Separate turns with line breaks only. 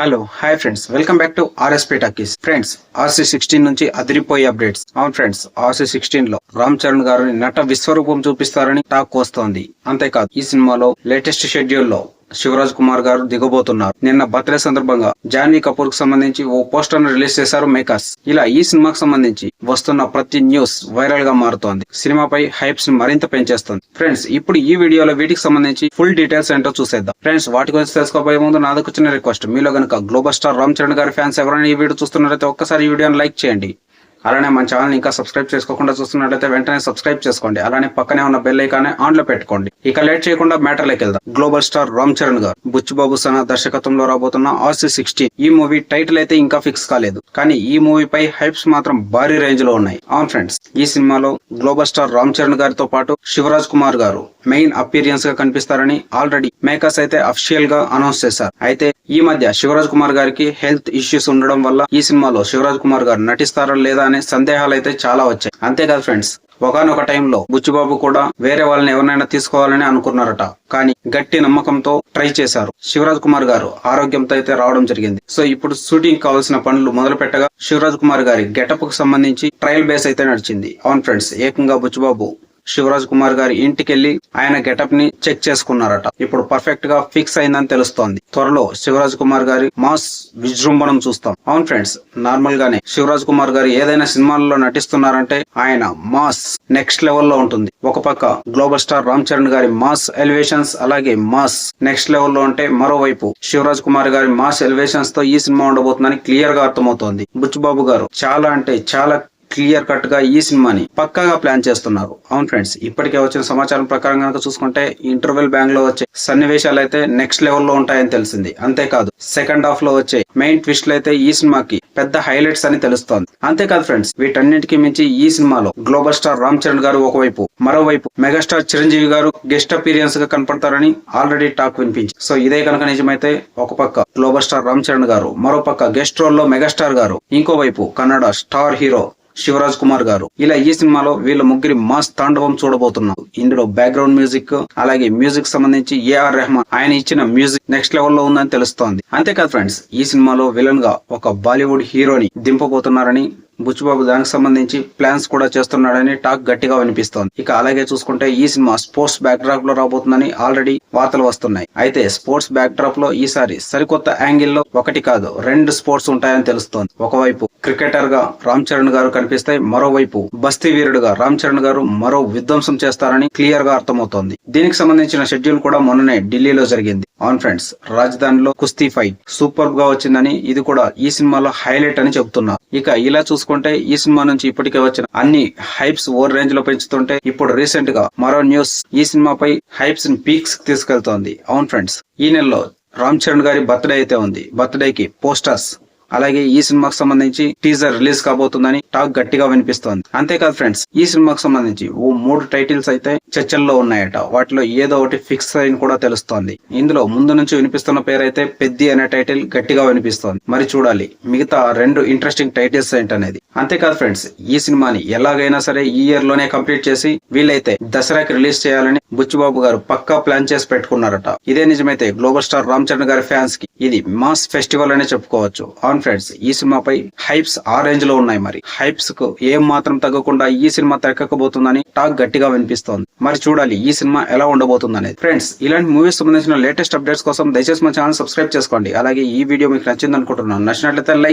Hello hi friends, welcome back to RSP talkies. Friends, RC16 నుంచి అదిరిపోయే updates. అవును friends, RC16 లో రామ్ చరణ్ గారిని నట విశ్వరూపం చూపిస్తారని టాక్ వస్తోంది. అంతేకాదు ఈ సినిమాలో లేటెస్ట్ షెడ్యూల్ లో శివరాజ్ కుమార్ గారు దిగబోతున్నారు. నిన్న బర్త్డే సందర్భంగా జాన్వీ కపూర్ కు సంబంధించి ఓ పోస్టర్ ను రిలీజ్ చేశారు మేకర్స్. ఇలా ఈ సినిమాకు సంబంధించి వస్తున్న ప్రతి న్యూస్ వైరల్ గా మారుతోంది. సినిమాపై హైప్స్ ని మరింత పెంచేస్తుంది. ఫ్రెండ్స్, ఇప్పుడు ఈ వీడియోలో వీటికి సంబంధించి ఫుల్ డీటెయిల్స్ ఏంటో చూసేద్దాం. ఫ్రెండ్స్, వాటి గురించి తెలుసుకోబోయే ముందు నాదొక చిన్న రిక్వెస్ట్. మీలో గనుక గ్లోబల్ స్టార్ రామ్ చరణ్ గారి ఫ్యాన్స్ ఎవరైనా ఈ వీడియో చూస్తున్నారైతే ఒక్కసారి ఈ వీడియోని లైక్ చేయండి. అలానే మన ఛానల్ ఇంకా సబ్స్క్రైబ్ చేసుకోకుండా చూస్తున్నట్లయితే వెంటనే సబ్స్క్రైబ్ చేసుకోండి. అలానే పక్కనే ఉన్న బెల్ ఐకాన్ ఆన్ లో పెట్టుకోండి. ఇక లేట్ చేయకుండా మ్యాటర్ లోకి వెళ్దాం. గ్లోబల్ స్టార్ రామ్ చరణ్ గారు బుచ్చిబాబు సనా దర్శకత్వంలో రాబోతున్న RC16 ఈ మూవీ టైటిల్ అయితే ఇంకా ఫిక్స్ కాలేదు. కానీ ఈ మూవీపై హైప్స్ మాత్రం భారీ రేంజ్ లో ఉన్నాయి. అవును ఫ్రెండ్స్, ఈ సినిమాలో గ్లోబల్ స్టార్ రామ్ చరణ్ గారితో పాటు శివరాజ్ కుమార్ గారు మెయిన్ అపీరియన్స్ గా కనిపిస్తారని ఆల్రెడీ మేకర్స్ అయితే అఫిషియల్ గా అనౌన్స్ చేశారు. అయితే ఈ మధ్య శివరాజ్ కుమార్ గారికి హెల్త్ ఇష్యూస్ ఉండడం వల్ల ఈ సినిమాలో శివరాజ్ కుమార్ గారు నటిస్తారా లేదా అనే సందేహాలు అయితే చాలా వచ్చాయి. అంతేకాదు ఫ్రెండ్స్, ఒకనొక టైంలో బుచ్చిబాబు కూడా వేరే వాళ్ళని ఎవరినైనా తీసుకోవాలని అనుకున్నారట. కానీ గట్టి నమ్మకంతో ట్రై చేశారు. శివరాజ్ కుమార్ గారు ఆరోగ్యంతో అయితే రావడం జరిగింది. సో ఇప్పుడు షూటింగ్ కావాల్సిన పనులు మొదలు పెట్టగా శివరాజ్ కుమార్ గారి గెటప్ కు సంబంధించి ట్రయల్ బేస్ అయితే నడిచింది. అవును ఫ్రెండ్స్, ఏకంగా బుచ్చిబాబు శివరాజ్ కుమార్ గారి ఇంటికెళ్లి ఆయన గెటప్ ని చెక్ చేసుకున్నారట. ఇప్పుడు పర్ఫెక్ట్ గా ఫిక్స్ అయిందని తెలుస్తోంది. త్వరలో శివరాజ్ కుమార్ గారి మాస్ విజృంభణం చూస్తాం. అవును ఫ్రెండ్స్, నార్మల్ గానే శివరాజ్ కుమార్ గారు ఏదైనా సినిమాల్లో నటిస్తున్నారంటే ఆయన మాస్ నెక్స్ట్ లెవెల్లో ఉంటుంది. ఒక పక్క గ్లోబల్ స్టార్ రామ్ చరణ్ గారి మాస్ ఎలివేషన్స్, అలాగే మాస్ నెక్స్ట్ లెవెల్లో ఉంటే మరోవైపు శివరాజ్ కుమార్ గారి మాస్ ఎలివేషన్స్ తో ఈ సినిమా ఉండబోతుందని క్లియర్ గా అర్థమవుతోంది. బుచ్చిబాబు గారు చాలా అంటే చాలా క్లియర్ కట్ గా ఈ సినిమాని పక్కాగా ప్లాన్ చేస్తున్నారు. అవును ఫ్రెండ్స్, ఇప్పటికే వచ్చిన సమాచారం ప్రకారం కనుక చూసుకుంటే ఇంటర్వెల్ బ్యాంక్ లో వచ్చే సన్నివేశాలు అయితే నెక్స్ట్ లెవెల్లో ఉంటాయని తెలిసింది. అంతేకాదు సెకండ్ హాఫ్ లో వచ్చే మెయిన్ ట్విస్ట్లు అయితే ఈ సినిమాకి పెద్ద హైలైట్స్ అని తెలుస్తోంది. అంతేకాదు ఫ్రెండ్స్, వీటన్నిటికీ మించి ఈ సినిమాలో గ్లోబల్ స్టార్ రామ్ చరణ్ గారు ఒకవైపు, మరోవైపు మెగాస్టార్ చిరంజీవి గారు గెస్ట్ అపీరియన్స్ గా కనపడతారని ఆల్రెడీ టాక్ వినిపించి. సో ఇదే కనుక నిజమైతే ఒక పక్క గ్లోబల్ స్టార్ రామ్ చరణ్ గారు, మరో పక్క గెస్ట్ రోల్ లో మెగాస్టార్ గారు, ఇంకోవైపు కన్నడ స్టార్ హీరో శివరాజ్ కుమార్ గారు, ఇలా ఈ సినిమాలో వీళ్ళ ముగ్గురి మాస్ తాండవం చూడబోతున్నాం. ఇందులో బ్యాక్గ్రౌండ్ మ్యూజిక్, అలాగే మ్యూజిక్ సంబంధించి AR రెహమాన్ ఆయన ఇచ్చిన మ్యూజిక్ నెక్స్ట్ లెవెల్లో ఉందని తెలుస్తోంది. అంతేకాదు ఫ్రెండ్స్, ఈ సినిమాలో విలన్ గా ఒక బాలీవుడ్ హీరోని దింపబోతున్నారని బుచ్చిబాబు దానికి సంబంధించి ప్లాన్స్ కూడా చేస్తున్నాడని టాక్ గట్టిగా వినిపిస్తోంది. ఇక అలాగే చూసుకుంటే ఈ సినిమా స్పోర్ట్స్ బ్యాక్ డ్రాప్ లో రాబోతుందని ఆల్రెడీ వార్తలు వస్తున్నాయి. అయితే స్పోర్ట్స్ బ్యాక్ డ్రాప్ లో ఈసారి సరికొత్త యాంగిల్ లో ఒకటి కాదు 2 స్పోర్ట్స్ ఉంటాయని తెలుస్తోంది. ఒకవైపు క్రికెటర్ గా రామ్ చరణ్ గారు కనిపిస్తే, మరోవైపు బస్తీ వీరుడుగా రామ్ చరణ్ గారు మరో విధ్వంసం చేస్తారని క్లియర్ గా అర్థమవుతోంది. దీనికి సంబంధించిన షెడ్యూల్ కూడా మొన్ననే ఢిల్లీలో జరిగింది. అవును ఫ్రెండ్స్, రాజధానిలో కుస్తీ ఫైట్ సూపర్ గా వచ్చిందని, ఇది కూడా ఈ సినిమాలో హైలైట్ అని చెబుతున్నారు. ఇక ఇలా చూసుకుంటే ఈ సినిమా నుంచి ఇప్పటికే వచ్చిన అన్ని హైప్స్ ఓవర్ రేంజ్ లో పెంచుతుంటే, ఇప్పుడు రీసెంట్ గా మరో న్యూస్ ఈ సినిమాపై హైప్స్ పీక్స్ తీసుకెళ్తోంది. అవును ఫ్రెండ్స్, ఈ నెలలో రామ్ చరణ్ గారి బర్త్డే అయితే ఉంది. బర్త్డేకి పోస్టర్స్, అలాగే ఈ సినిమాకు సంబంధించి టీజర్ రిలీజ్ కాబోతుందని టాక్ గట్టిగా వినిపిస్తోంది. అంతేకాదు ఫ్రెండ్స్, ఈ సినిమాకు సంబంధించి ఓ 3 టైటిల్స్ అయితే చర్చల్లో ఉన్నాయట. వాటిలో ఏదో ఒకటి ఫిక్స్ అయిన కూడా తెలుస్తోంది. ఇందులో ముందు నుంచి వినిపిస్తున్న పేరైతే పెద్ది అనే టైటిల్ గట్టిగా వినిపిస్తోంది. మరి చూడాలి మిగతా 2 ఇంట్రెస్టింగ్ టైటిల్స్ ఏంటనేది. అంతేకాదు ఫ్రెండ్స్, ఈ సినిమాని ఎలాగైనా సరే ఈ ఇయర్ లోనే కంప్లీట్ చేసి వీలైతే దసరాకి రిలీజ్ చేయాలని బుచ్చిబాబు గారు పక్కా ప్లాన్ చేసి పెట్టుకున్నారట. ఇదే నిజమైతే గ్లోబల్ స్టార్ రామ్ చరణ్ గారి ఫ్యాన్స్ కి ఇది మాస్ ఫెస్టివల్ అనే చెప్పుకోవచ్చు. అవును ఫ్రెండ్స్, ఈ సినిమాపై హైప్స్ ఆ రేంజ్ లో ఉన్నాయి. మరి హైప్స్ కు ఏం మాత్రం తగ్గకుండా ఈ సినిమా తెరకెక్కబోతుందని టాక్ గట్టిగా వినిపిస్తోంది. మరి చూడాలి ఈ సినిమా ఎలా ఉండబోతుంది అనేది. ఫ్రెండ్స్, ఇలాంటి మూవీస్ సంబంధించిన లేటెస్ట్ అప్డేట్స్ కోసం దయచేసి మా ఛానల్ సబ్స్క్రైబ్ చేసుకోండి. అలాగే ఈ వీడియో మీకు నచ్చింది అనుకుంటున్నాను. నచ్చినట్లయితే లైక్